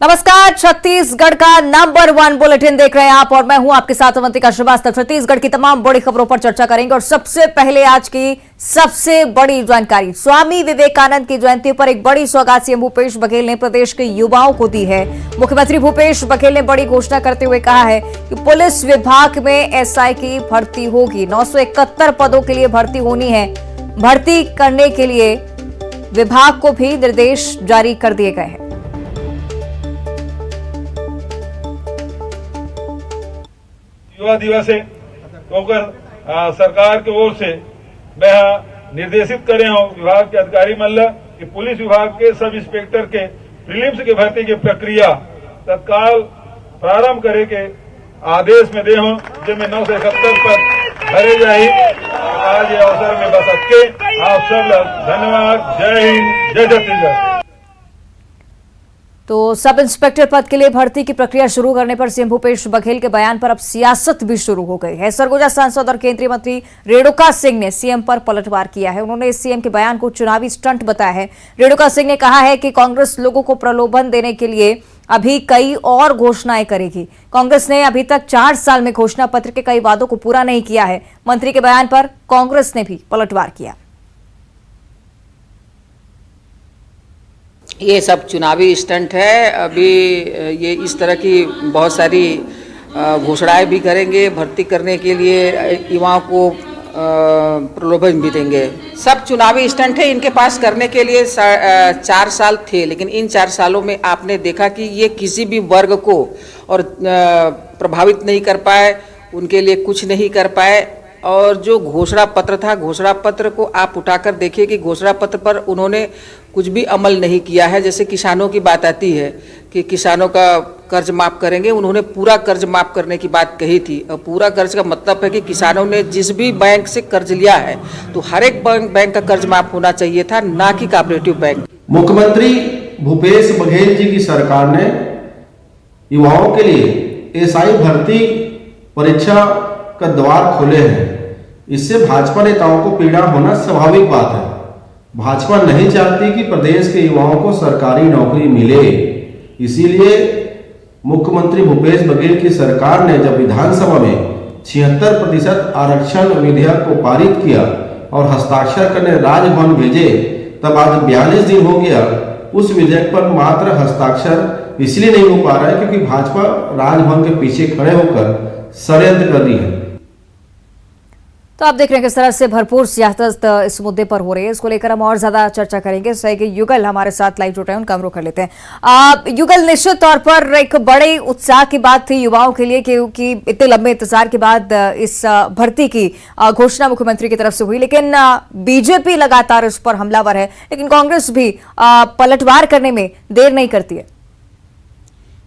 नमस्कार, छत्तीसगढ़ का number 1 bulletin देख रहे हैं आप और मैं हूं आपके साथ अवंतिका श्रीवास्तव। छत्तीसगढ़ की तमाम बड़ी खबरों पर चर्चा करेंगे और सबसे पहले आज की सबसे बड़ी जानकारी, स्वामी विवेकानंद की जयंती पर एक बड़ी सौगात सीएम भूपेश बघेल ने प्रदेश के युवाओं को दी है। मुख्यमंत्री भूपेश बघेल ने बड़ी घोषणा करते हुए कहा है कि पुलिस विभाग में एसआई की भर्ती होगी। 971 पदों के लिए भर्ती होनी है। भर्ती करने के लिए विभाग को भी निर्देश जारी कर दिए गए हैं। युवा दिवस है होकर सरकार की ओर से मैं निर्देशित करे हूं विभाग के अधिकारी मल्ल कि पुलिस विभाग के सब इंस्पेक्टर के प्रीलिम्स की भर्ती की प्रक्रिया तत्काल प्रारंभ करे के आदेश में दे हूं, जिनमें 971 पद भरे जाए। आज ये अवसर में बस अटके आप सब धन्यवाद। जय हिंद, जय छत्तीसगढ़। तो सब इंस्पेक्टर पद के लिए भर्ती की प्रक्रिया शुरू करने पर सीएम भूपेश बघेल के बयान पर अब सियासत भी शुरू हो गई है। सरगुजा सांसद और केंद्रीय मंत्री रेणुका सिंह ने सीएम पर पलटवार किया है। उन्होंने इस सीएम के बयान को चुनावी स्टंट बताया है। रेणुका सिंह ने कहा है कि कांग्रेस लोगों को प्रलोभन देने के लिए अभी कई और घोषणाएं करेगी। कांग्रेस ने अभी तक 4 साल में घोषणा पत्र के कई वादों को पूरा नहीं किया है। मंत्री के बयान पर कांग्रेस ने भी पलटवार किया। ये सब चुनावी स्टंट है। अभी ये इस तरह की बहुत सारी घोषणाएं भी करेंगे, भर्ती करने के लिए युवाओं को प्रलोभन भी देंगे। सब चुनावी स्टंट है। इनके पास करने के लिए 4 साल थे, लेकिन इन 4 सालों में आपने देखा कि ये किसी भी वर्ग को और प्रभावित नहीं कर पाए, उनके लिए कुछ नहीं कर पाए। और जो घोषणा पत्र था, घोषणा पत्र को आप उठाकर देखिए कि घोषणा पत्र पर उन्होंने कुछ भी अमल नहीं किया है। जैसे किसानों की बात आती है कि किसानों का कर्ज माफ करेंगे, उन्होंने पूरा कर्ज माफ करने की बात कही थी। और पूरा कर्ज का मतलब है कि किसानों ने जिस भी बैंक से कर्ज लिया है तो हर एक बैंक का कर्ज माफ होना चाहिए था, ना कि कोऑपरेटिव बैंक। मुख्यमंत्री भूपेश बघेल जी की सरकार ने युवाओं के लिए एसआई भर्ती परीक्षा का द्वार खोले हैं। इससे भाजपा नेताओं को पीड़ा होना स्वाभाविक बात है। भाजपा नहीं चाहती कि प्रदेश के युवाओं को सरकारी नौकरी मिले। इसीलिए मुख्यमंत्री भूपेश बघेल की सरकार ने जब विधानसभा में 76% आरक्षण विधेयक को पारित किया और हस्ताक्षर करने राजभवन भेजे, तब आज 42 दिन हो गया उस विधेयक पर मात्र हस्ताक्षर इसलिए नहीं हो पा रहा है क्योंकि भाजपा राजभवन के पीछे खड़े होकर षड्यंत्र कर रही है। तो आप देख रहे हैं किस तरह से भरपूर सियासत इस मुद्दे पर हो रही है। इसको लेकर हम और ज्यादा चर्चा करेंगे। सही युगल हमारे साथ लाइव जुड़ रहे हैं, उनका हम रुख कर लेते हैं। युगल, निश्चित तौर पर एक बड़े उत्साह की बात थी युवाओं के लिए, क्योंकि इतने लंबे इंतजार के बाद इस भर्ती की घोषणा मुख्यमंत्री की तरफ से हुई, लेकिन बीजेपी लगातार इस पर हमलावर है, लेकिन कांग्रेस भी पलटवार करने में देर नहीं करती है।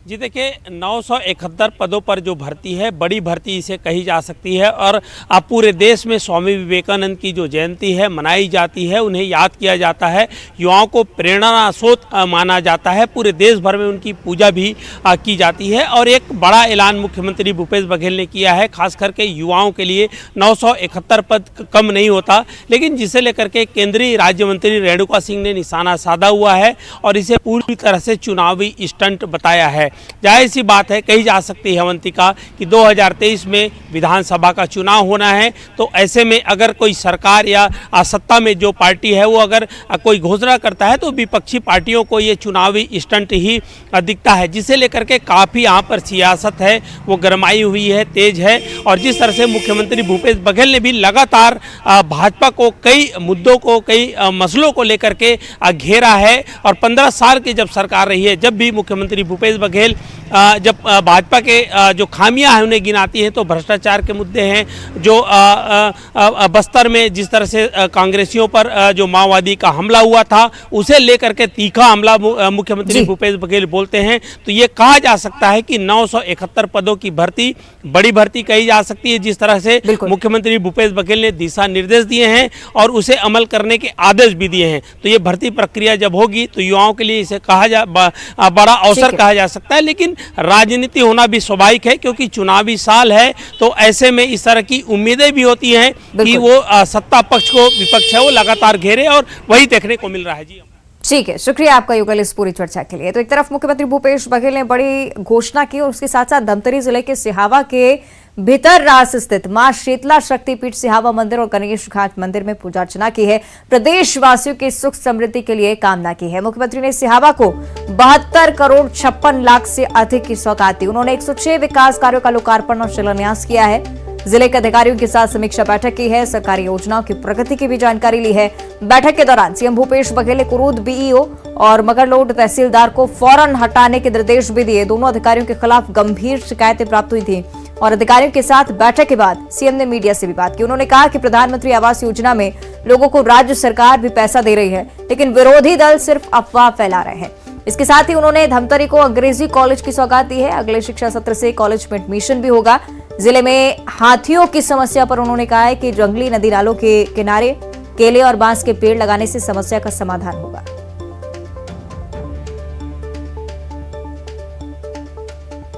जी देखिए, 971 पदों पर जो भर्ती है, बड़ी भर्ती इसे कही जा सकती है। और अब पूरे देश में स्वामी विवेकानंद की जो जयंती है मनाई जाती है, उन्हें याद किया जाता है, युवाओं को प्रेरणा स्रोत माना जाता है। पूरे देश भर में उनकी पूजा भी की जाती है। और एक बड़ा ऐलान मुख्यमंत्री भूपेश बघेल ने किया है, खास करके युवाओं के लिए 971 पद कम नहीं होता, लेकिन जिसे लेकर के केंद्रीय राज्य मंत्री रेणुका सिंह ने निशाना साधा हुआ है और इसे पूरी तरह से चुनावी स्टंट बताया है। जाहिर सी बात है, कही जा सकती है अवंतिका कि 2023 में विधानसभा का चुनाव होना है। तो ऐसे में अगर कोई सरकार या सत्ता में जो पार्टी है वो अगर कोई घोषणा करता है तो विपक्षी पार्टियों को ये चुनावी स्टंट ही दिखता है, जिसे लेकर के काफ़ी यहाँ पर सियासत है वो गरमाई हुई है, तेज है। और जिस तरह से मुख्यमंत्री भूपेश बघेल ने भी लगातार भाजपा को कई मुद्दों को, कई मसलों को लेकर के घेरा है। और 15 साल की जब सरकार रही है, जब भी मुख्यमंत्री भूपेश बघेल जब भाजपा के जो खामियां हैं उन्हें गिनाती हैं, तो भ्रष्टाचार के मुद्दे हैं, जो बस्तर में जिस तरह से कांग्रेसियों पर जो माओवादी का हमला हुआ था उसे लेकर के तीखा हमला मुख्यमंत्री भूपेश बघेल बोलते हैं। तो ये कहा जा सकता है कि 971 पदों की भर्ती बड़ी भर्ती कही जा सकती है, जिस तरह से मुख्यमंत्री भूपेश बघेल ने दिशा निर्देश दिए हैं और उसे अमल करने के आदेश भी दिए हैं। तो ये भर्ती प्रक्रिया जब होगी तो युवाओं के लिए इसे बड़ा अवसर कहा जा सकता है। लेकिन राजनीति होना भी स्वाभाविक है, क्योंकि चुनावी साल है। तो ऐसे में इस तरह की उम्मीदें भी होती हैं कि वो सत्ता पक्ष को विपक्ष है वो लगातार घेरे, और वही देखने को मिल रहा है। जी। ठीक है, शुक्रिया आपका युगल इस पूरी चर्चा के लिए। तो एक तरफ मुख्यमंत्री भूपेश बघेल ने बड़ी घोषणा की और उसके साथ साथ धमतरी जिले के सिहावा के भीतर रास स्थित मां शीतला शक्तिपीठ सिहावा मंदिर और गणेश घाट मंदिर में पूजा अर्चना की है। प्रदेशवासियों की सुख समृद्धि के लिए कामना की है। मुख्यमंत्री ने सिहावा को 72 करोड़ 56 लाख से अधिक की सौगात दी। उन्होंने 106 विकास कार्यों का लोकार्पण और शिलान्यास किया है। जिले के अधिकारियों के साथ समीक्षा बैठक की है। सरकारी योजनाओं की प्रगति की भी जानकारी ली है। बैठक के दौरान सीएम भूपेश बघेल ने कुरूद बीईओ और मगरलोड तहसीलदार को फौरन हटाने के निर्देश भी दिए। दोनों अधिकारियों के खिलाफ गंभीर शिकायतें प्राप्त हुई थी और अधिकारियों के साथ बैठक के बाद सीएम ने मीडिया से भी बात की। उन्होंने कहा कि प्रधानमंत्री आवास योजना में लोगों को राज्य सरकार भी पैसा दे रही है, लेकिन विरोधी दल सिर्फ अफवाह फैला रहे हैं। इसके साथ ही उन्होंने धमतरी को अंग्रेजी कॉलेज की सौगात दी है। अगले शिक्षा सत्र से कॉलेज में एडमिशन भी होगा। जिले में हाथियों की समस्या पर उन्होंने कहा है कि जंगली नदी नालों के किनारे केले और बांस के पेड़ लगाने से समस्या का समाधान होगा।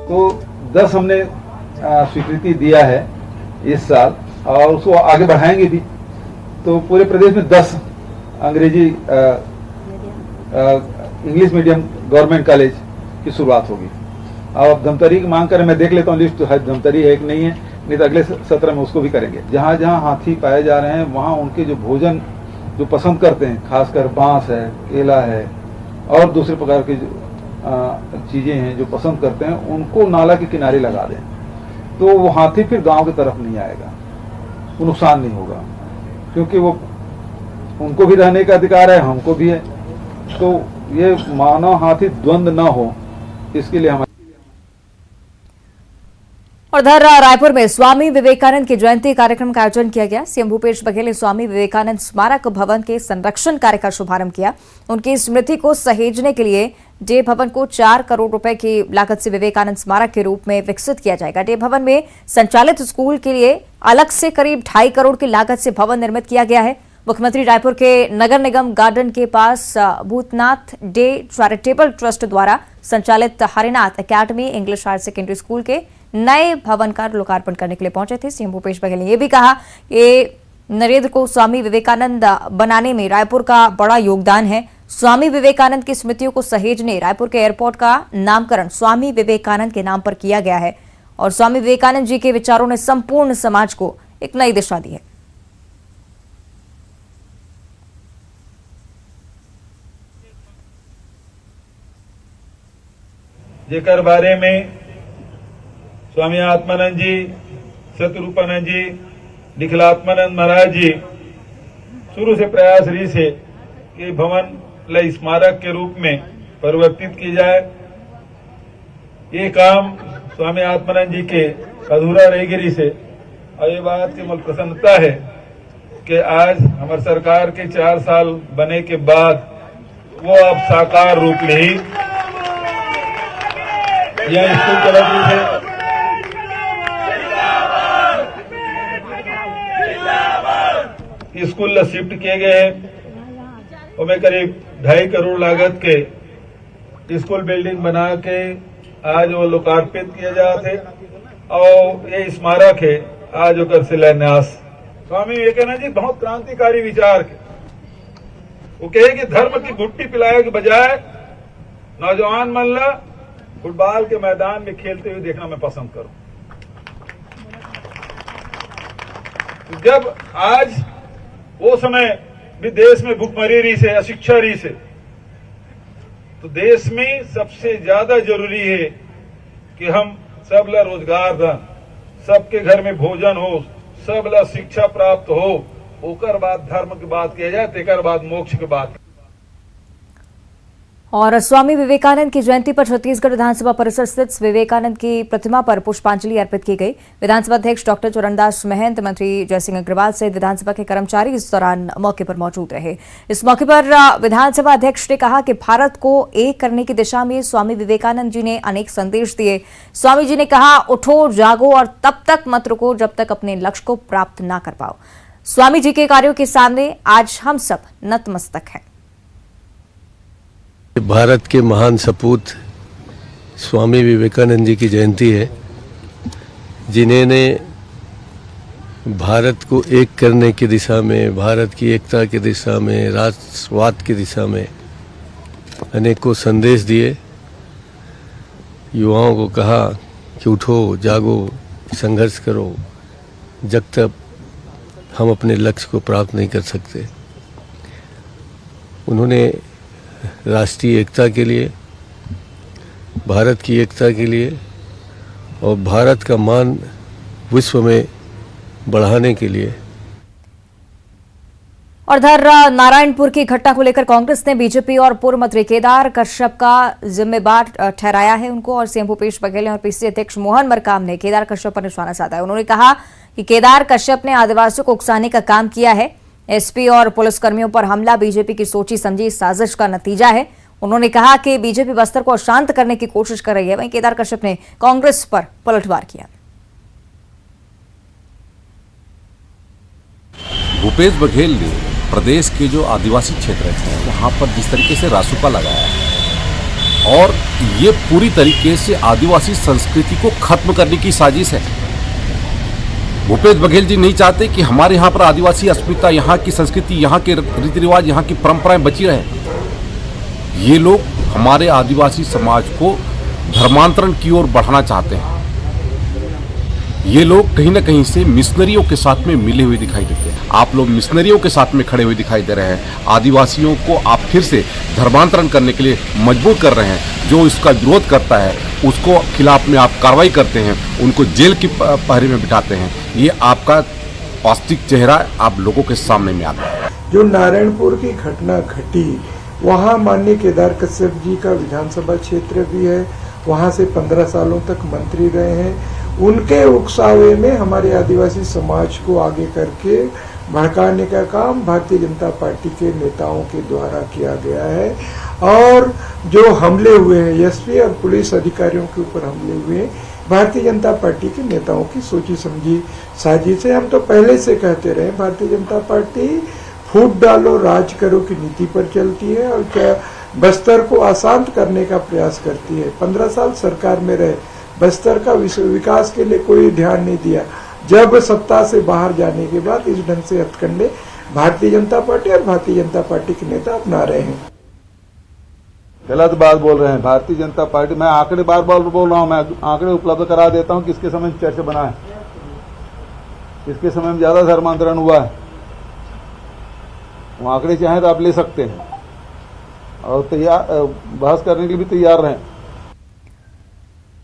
तो 10 हमने स्वीकृति दिया है इस साल और उसको आगे बढ़ाएंगे भी। तो पूरे प्रदेश में 10 अंग्रेजी इंग्लिश मीडियम गवर्नमेंट कॉलेज की शुरुआत होगी। अब धमतरी की मांग करें, मैं देख लेता हूँ लिस्ट, धमतरी है कि नहीं है, नहीं तो अगले सत्र में उसको भी करेंगे। जहाँ जहाँ हाथी पाए जा रहे हैं वहाँ उनके जो भोजन जो पसंद करते हैं, खासकर बांस है, केला है और दूसरे प्रकार की चीजें हैं जो पसंद करते हैं, उनको नाला के किनारे लगा दें तो वो हाथी फिर गांव की तरफ नहीं आएगा, वो नुकसान नहीं होगा, क्योंकि वो उनको भी रहने का अधिकार है, हमको भी है। तो ये मानव हाथी द्वंद्व ना हो, इसके लिए हम। और उधर रायपुर में स्वामी विवेकानंद की जयंती कार्यक्रम का आयोजन किया गया। सीएम भूपेश बघेल ने स्वामी विवेकानंद स्मारक भवन के संरक्षण कार्य का शुभारंभ किया। उनकी स्मृति को सहेजने के लिए डे भवन को 4 करोड़ रुपए की लागत से विवेकानंद स्मारक के रूप में विकसित किया जाएगा। डे भवन में संचालित स्कूल के लिए अलग से करीब 2.5 करोड़ की लागत से भवन निर्मित किया गया है। मुख्यमंत्री रायपुर के नगर निगम गार्डन के पास भूतनाथ डे चैरिटेबल ट्रस्ट द्वारा संचालित Harinath academy English higher secondary school के नए भवन का लोकार्पण करने के लिए पहुंचे थे। सीएम भूपेश बघेल ने यह भी कहा कि नरेंद्र को स्वामी विवेकानंद बनाने में रायपुर का बड़ा योगदान है। स्वामी विवेकानंद की स्मृतियों को सहेजने रायपुर के एयरपोर्ट का नामकरण स्वामी विवेकानंद के नाम पर किया गया है और स्वामी विवेकानंद जी के विचारों ने संपूर्ण समाज को एक नई दिशा दी है। जेकर बारे में स्वामी आत्मानंद जी, सतरूपानंद जी, निखिलात्मानंद महाराज जी शुरू से प्रयास रही से कि भवन लय स्मारक के रूप में परिवर्तित की जाए। ये काम स्वामी आत्मानंद जी के अधूरा रहीगिरी से और ये बात की मुझे प्रसन्नता है कि आज हमारी सरकार के 4 साल बने के बाद वो अब साकार रूप में ही यह स्कूल चला रही है। स्कूल शिफ्ट किए गए हैं और मैं करीब 2.5 करोड़ लागत के स्कूल बिल्डिंग बना के आज वो लोकार्पित किए जाते और ये स्मारक है आज होकर शिलान्यास। स्वामी विवेकानंद जी बहुत क्रांतिकारी विचार के, वो कहे कि धर्म की घुट्टी पिलाए के बजाय नौजवान मन ला फुटबॉल के मैदान में खेलते हुए देखना मैं पसंद करूं। जब आज वो समय भी देश में भूखमरी रही से, अशिक्षा रही से, तो देश में सबसे ज्यादा जरूरी है कि हम सब ला रोजगार दें, सबके घर में भोजन हो, सब ला शिक्षा प्राप्त हो, ओकर बाद धर्म की बात किया जाए, तेकर बाद मोक्ष की बात। और स्वामी विवेकानंद की जयंती पर छत्तीसगढ़ विधानसभा परिसर स्थित विवेकानंद की प्रतिमा पर पुष्पांजलि अर्पित की गई। विधानसभा अध्यक्ष डॉक्टर चरणदास महंत, मंत्री जयसिंह अग्रवाल सहित विधानसभा के कर्मचारी इस दौरान मौके पर मौजूद रहे। इस मौके पर विधानसभा अध्यक्ष ने कहा कि भारत को एक करने की दिशा में स्वामी विवेकानंद जी ने अनेक संदेश दिए। स्वामी जी ने कहा, उठो, जागो और तब तक मत रुको जब तक अपने लक्ष्य को प्राप्त ना कर पाओ। स्वामी जी के कार्यों के सामने आज हम सब नतमस्तक हैं। भारत के महान सपूत स्वामी विवेकानंद जी की जयंती है, जिन्होंने भारत को एक करने की दिशा में, भारत की एकता की दिशा में, राष्ट्रवाद की दिशा में अनेकों संदेश दिए, युवाओं को कहा कि उठो, जागो, संघर्ष करो, जब तक हम अपने लक्ष्य को प्राप्त नहीं कर सकते। उन्होंने राष्ट्रीय एकता के लिए, भारत की एकता के लिए और भारत का मान विश्व में बढ़ाने के लिए। और इधर नारायणपुर की घटना को लेकर कांग्रेस ने बीजेपी और पूर्व मंत्री केदार कश्यप का जिम्मेदार ठहराया है उनको, और सीएम भूपेश बघेल और पीसीसी अध्यक्ष मोहन मरकाम ने केदार कश्यप पर निशाना साधा है। उन्होंने कहा कि केदार कश्यप ने आदिवासियों को उकसाने का काम किया है। एसपी और पुलिसकर्मियों पर हमला बीजेपी की सोची समझी साजिश का नतीजा है। उन्होंने कहा कि बीजेपी बस्तर को अशांत करने की कोशिश कर रही है। वहीं केदार कश्यप ने कांग्रेस पर पलटवार किया। भूपेश बघेल ने प्रदेश के जो आदिवासी क्षेत्र हैं वहाँ पर जिस तरीके से रासुका लगाया है, और ये पूरी तरीके से आदिवासी संस्कृति को खत्म करने की साजिश है। भूपेश बघेल जी नहीं चाहते कि हमारे यहाँ पर आदिवासी अस्मिता, यहाँ की संस्कृति, यहाँ के रीति रिवाज, यहाँ की परंपराएं बची रहें। ये लोग हमारे आदिवासी समाज को धर्मांतरण की ओर बढ़ाना चाहते हैं। ये लोग कहीं ना कहीं से मिशनरियों के साथ में मिले हुए दिखाई देते हैं। आप लोग मिशनरियों के साथ में खड़े हुए दिखाई दे रहे हैं। आदिवासियों को आप फिर से धर्मांतरण करने के लिए मजबूर कर रहे हैं। जो इसका विरोध करता है उसको खिलाफ में आप कार्रवाई करते हैं, उनको जेल की पहरे में बिठाते हैं। ये आपका वास्तविक चेहरा आप लोगों के सामने में आता है। जो नारायणपुर की घटना घटी, वहाँ माननीय केदार कश्यप जी का विधानसभा क्षेत्र भी है, वहाँ से 15 सालों तक मंत्री रहे हैं। उनके उकसावे में हमारे आदिवासी समाज को आगे करके भड़काने का काम भारतीय जनता पार्टी के नेताओं के द्वारा किया गया है। और जो हमले हुए हैं, एसपी और पुलिस अधिकारियों के ऊपर हमले हुए हैं, भारतीय जनता पार्टी के नेताओं की सोची समझी साजिश है। हम तो पहले से कहते रहे, भारतीय जनता पार्टी फूट डालो राज करो की नीति पर चलती है और क्या बस्तर को अशांत करने का प्रयास करती है। 15 साल सरकार में रहे, बस्तर का विकास के लिए कोई ध्यान नहीं दिया। जब सत्ता से बाहर जाने के बाद इस ढंग से हथकंडे भारतीय जनता पार्टी और भारतीय जनता पार्टी के नेता अपना रहे हैं। गलत बात बोल रहे हैं। भारतीय जनता पार्टी, मैं आंकड़े बार बार बोल रहा हूं, मैं आंकड़े उपलब्ध करा देता हूं किसके समय चर्च बना है, किसके समय में ज्यादा धर्मांतरण हुआ है। वो आंकड़े चाहें तो आप ले सकते हैं और तैयार बहस करने के लिए भी तैयार रहें।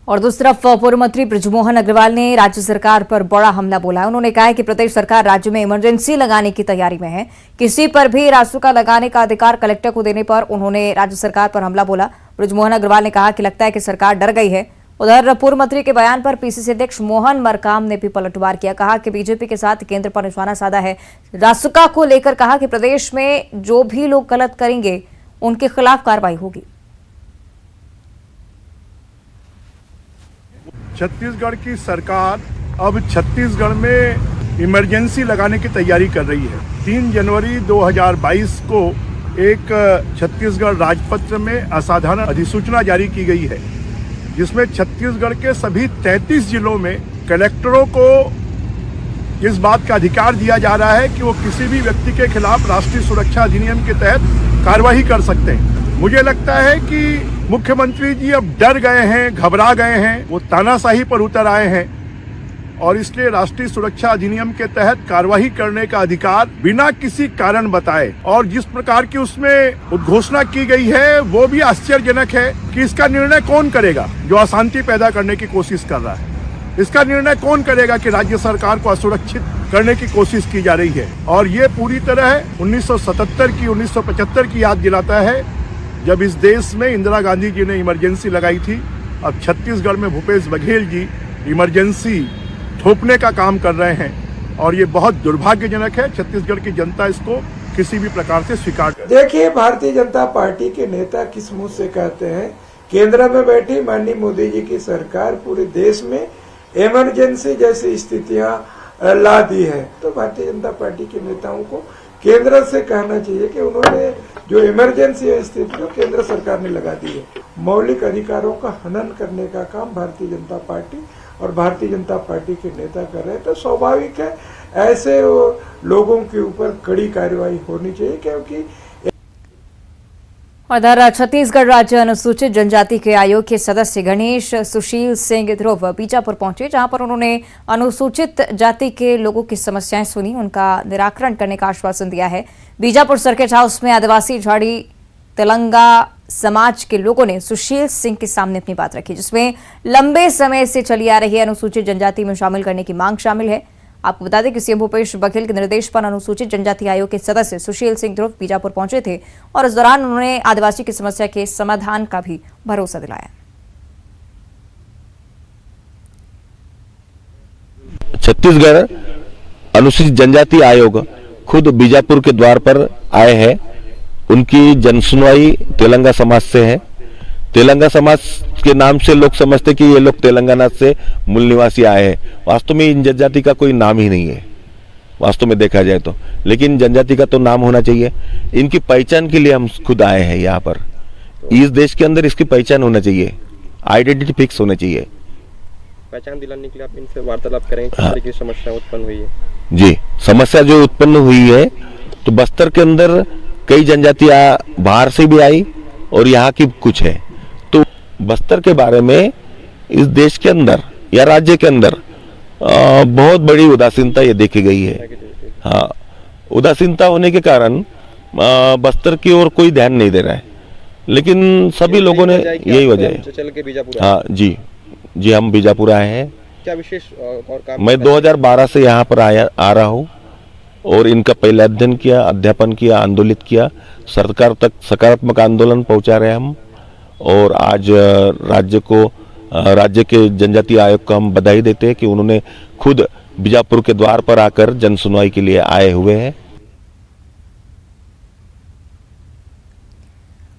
और दूसरी तरफ पूर्व मंत्री बृजमोहन अग्रवाल ने राज्य सरकार पर बड़ा हमला बोला है। उन्होंने कहा है कि प्रदेश सरकार राज्य में इमरजेंसी लगाने की तैयारी में है। किसी पर भी रासुका लगाने का अधिकार कलेक्टर को देने पर उन्होंने राज्य सरकार पर हमला बोला। बृजमोहन अग्रवाल ने कहा कि लगता है कि सरकार डर गई है। उधर पूर्व मंत्री के बयान पर पीसीसी अध्यक्ष मोहन मरकाम ने भी पलटवार किया। कहा कि बीजेपी के साथ केंद्र पर निशाना साधा है। रासुका को लेकर कहा कि प्रदेश में जो भी लोग गलत करेंगे उनके खिलाफ कार्रवाई होगी। छत्तीसगढ़ की सरकार अब छत्तीसगढ़ में इमरजेंसी लगाने की तैयारी कर रही है। 3 जनवरी 2022 को एक छत्तीसगढ़ राजपत्र में असाधारण अधिसूचना जारी की गई है, जिसमें छत्तीसगढ़ के सभी 33 जिलों में कलेक्टरों को इस बात का अधिकार दिया जा रहा है कि वो किसी भी व्यक्ति के खिलाफ राष्ट्रीय सुरक्षा अधिनियम के तहत कार्रवाई कर सकते हैं। मुझे लगता है कि मुख्यमंत्री जी अब डर गए हैं, घबरा गए हैं, वो तानाशाही पर उतर आए हैं और इसलिए राष्ट्रीय सुरक्षा अधिनियम के तहत कार्रवाई करने का अधिकार बिना किसी कारण बताए और जिस प्रकार की उसमें उद्घोषणा की गई है वो भी आश्चर्यजनक है कि इसका निर्णय कौन करेगा जो अशांति पैदा करने की कोशिश कर रहा है। इसका निर्णय कौन करेगा कि राज्य सरकार को असुरक्षित करने की कोशिश की जा रही है। और ये पूरी तरह 1977 की 1975 की याद दिलाता है, जब इस देश में इंदिरा गांधी जी ने इमरजेंसी लगाई थी। अब छत्तीसगढ़ में भूपेश बघेल जी इमरजेंसी थोपने का काम कर रहे हैं और ये बहुत दुर्भाग्यजनक है। छत्तीसगढ़ की जनता इसको किसी भी प्रकार से स्वीकार कर। देखिए, भारतीय जनता पार्टी के नेता किस मुंह से कहते हैं, केंद्र में बैठी माननीय मोदी जी की सरकार पूरे देश में इमरजेंसी जैसी स्थितियां ला दी है। तो भारतीय जनता पार्टी के नेताओं को केंद्र से कहना चाहिए कि उन्होंने जो इमरजेंसी स्थिति जो केंद्र सरकार ने लगा दी है, मौलिक अधिकारों का हनन करने का काम भारतीय जनता पार्टी और भारतीय जनता पार्टी के नेता कर रहे हैं। तो स्वाभाविक है ऐसे लोगों के ऊपर कड़ी कार्रवाई होनी चाहिए, क्योंकि और इधर छत्तीसगढ़ राज्य अनुसूचित जनजाति के आयोग के सदस्य गणेश सुशील सिंह ध्रुव बीजापुर पहुंचे, जहां पर उन्होंने अनुसूचित जाति के लोगों की समस्याएं सुनी, उनका निराकरण करने का आश्वासन दिया है। बीजापुर सर्किट हाउस में आदिवासी झाड़ी तेलंगा समाज के लोगों ने सुशील सिंह के सामने अपनी बात रखी, जिसमें लंबे समय से चली आ रही अनुसूचित जनजाति में शामिल करने की मांग शामिल है। आपको बता दें कि सीएम भूपेश बघेल के निर्देश पर अनुसूचित जनजाति आयोग के सदस्य सुशील सिंह ध्रुव बीजापुर पहुंचे थे और इस दौरान उन्होंने आदिवासी की समस्या के समाधान का भी भरोसा दिलाया। छत्तीसगढ़ अनुसूचित जनजाति आयोग खुद बीजापुर के द्वार पर आए हैं। उनकी जनसुनवाई तेलंगा समाज से है। तेलंगा समाज के नाम से लोग समझते कि ये लोग तेलंगाना से मूल निवासी आए हैं। वास्तव में इन जनजाति का कोई नाम ही नहीं है, वास्तव में देखा जाए तो। लेकिन जनजाति का तो नाम होना चाहिए। इनकी पहचान के लिए हम खुद आए हैं यहाँ पर। इस देश के अंदर इसकी पहचान होना चाहिए, आइडेंटिटी फिक्स होना चाहिए। पहचान दिलाने के लिए आप इनसे वार्तालाप करें, किस तरह की समस्या उत्पन्न हुई है? जी, समस्या जो उत्पन्न हुई है तो बस्तर के अंदर कई जनजातियां बाहर से भी आई और यहाँ की कुछ है। तो बस्तर के बारे में इस देश के अंदर या राज्य के अंदर बहुत बड़ी उदासीनता ये देखी गई है। हाँ, उदासीनता होने के कारण बस्तर की ओर कोई ध्यान नहीं दे रहा है। लेकिन सभी लोगों ने यही वजह है। चल के बीजापुर हाँ जी, हम बीजापुर आए हैं। क्या विशेष और काम? मैं 2012 से यहाँ पर आ रहा हूँ और इनका पहले अध्ययन किया, अध्यापन किया, आंदोलित किया, सरकार तक सकारात्मक आंदोलन पहुंचा रहे हम। और आज राज्य के जनजाति आयोग को हम बधाई देते हैं कि उन्होंने खुद बीजापुर के द्वार पर आकर जन सुनवाई के लिए आए हुए हैं।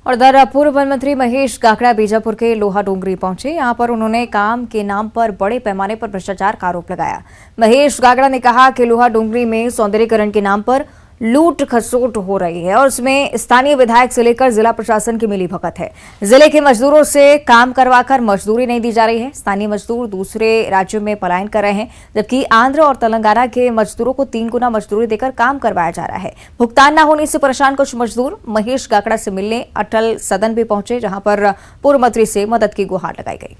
और इधर पूर्व वन मंत्री महेश गागड़ा बीजापुर के लोहा डोंगरी पहुंचे। यहां पर उन्होंने काम के नाम पर बड़े पैमाने पर भ्रष्टाचार का आरोप लगाया। महेश गागड़ा ने कहा कि लोहा डोंगरी में सौंदर्यीकरण के नाम पर लूट खसोट हो रही है और उसमें स्थानीय विधायक से लेकर जिला प्रशासन की मिलीभगत है। जिले के मजदूरों से काम करवाकर मजदूरी नहीं दी जा रही है। स्थानीय मजदूर दूसरे राज्यों में पलायन कर रहे हैं, जबकि आंध्र और तेलंगाना के मजदूरों को 3 गुना मजदूरी देकर काम करवाया जा रहा है। भुगतान न होने से परेशान कुछ मजदूर महेश गागड़ा से मिलने अटल सदन भी पहुंचे, जहां पर पूर्व मंत्री से मदद की गुहार लगाई गई।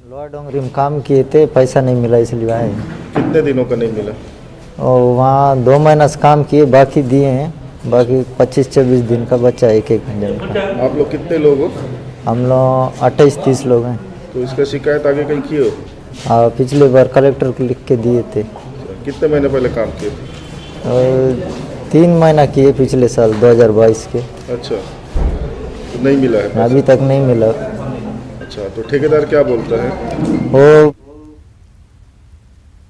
लोहा डोंगरी में काम किए थे, पैसा नहीं मिला इसलिए आए। कितने दिनों का नहीं मिला? और वहाँ 2 महीना से काम किए, बाकी दिए हैं। बाकी 25-26 दिन का बच्चा एक घंटे में। आप लोग कितने लोग हो? हम लोग 28-30 लोग हैं। तो इसका शिकायत आगे कहीं की हो? हाँ, पिछले बार कलेक्टर को लिख के दिए थे। कितने महीने पहले काम किए थे? और 3 महीना किए पिछले साल 2022 के। अच्छा, तो नहीं मिला है? अभी तक नहीं मिला। अच्छा, तो ठेकेदार क्या बोलता है? वो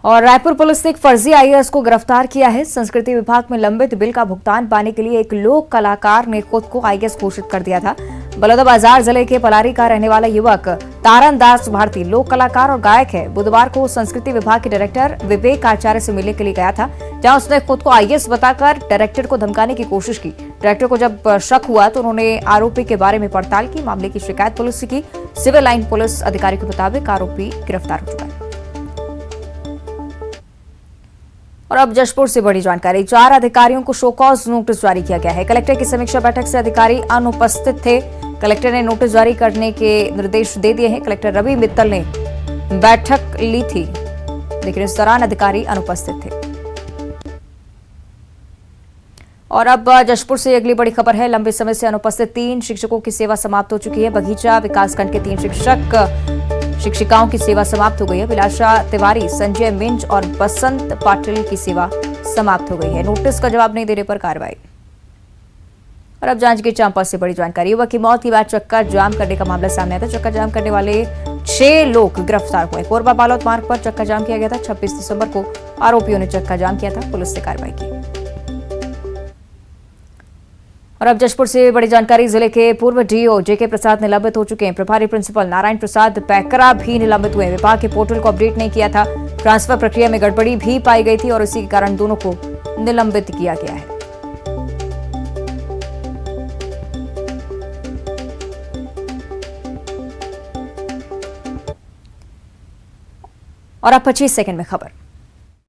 और रायपुर पुलिस ने एक फर्जी आईएएस को गिरफ्तार किया है। संस्कृति विभाग में लंबित बिल का भुगतान पाने के लिए एक लोक कलाकार ने खुद को आईएएस घोषित कर दिया था। बलौदाबाजार जिले के पलारी का रहने वाला युवक तारन दास भारती लोक कलाकार और गायक है। बुधवार को संस्कृति विभाग के डायरेक्टर विवेक आचार्य से मिलने के लिए गया था, जहां उसने खुद को आईएएस बताकर डायरेक्टर को धमकाने की कोशिश की। डायरेक्टर को जब शक हुआ तो उन्होंने आरोपी के बारे में पड़ताल की। मामले की शिकायत पुलिस की। सिविल लाइन पुलिस अधिकारी के मुताबिक आरोपी गिरफ्तार हो चुका है। और अब जशपुर से बड़ी जानकारी। 4 अधिकारियों को शोकॉज नोटिस जारी किया गया है। कलेक्टर की समीक्षा बैठक से अधिकारी अनुपस्थित थे। कलेक्टर ने नोटिस जारी करने के निर्देश दे दिए हैं। कलेक्टर रवि मित्तल ने बैठक ली थी, लेकिन इस दौरान अधिकारी अनुपस्थित थे। और अब जशपुर से अगली बड़ी खबर है। लंबे समय से अनुपस्थित 3 शिक्षकों की सेवा समाप्त हो चुकी है। बगीचा विकासखंड के 3 शिक्षिकाओं की सेवा समाप्त हो गई है। विलासा तिवारी, संजय मिंज और बसंत पाटिल की सेवा समाप्त हो गई है। नोटिस का जवाब नहीं देने पर कार्रवाई। और अब जांजगीर चांपा से बड़ी जानकारी। युवक की मौत के बाद चक्का जाम करने का मामला सामने आया था। चक्का जाम करने वाले 6 लोग गिरफ्तार हुए। कोरबा बालोद मार्ग पर चक्का जाम किया गया था। 26 दिसंबर को आरोपियों ने चक्का जाम किया था। पुलिस ने कार्रवाई की। और अब जशपुर से बड़ी जानकारी। जिले के पूर्व डीओ जेके प्रसाद निलंबित हो चुके हैं। प्रभारी प्रिंसिपल नारायण प्रसाद पैकरा भी निलंबित हुए। विभाग के पोर्टल को अपडेट नहीं किया था। ट्रांसफर प्रक्रिया में गड़बड़ी भी पाई गई थी और इसी के कारण दोनों को निलंबित किया गया है। और अब 25 सेकंड में खबर।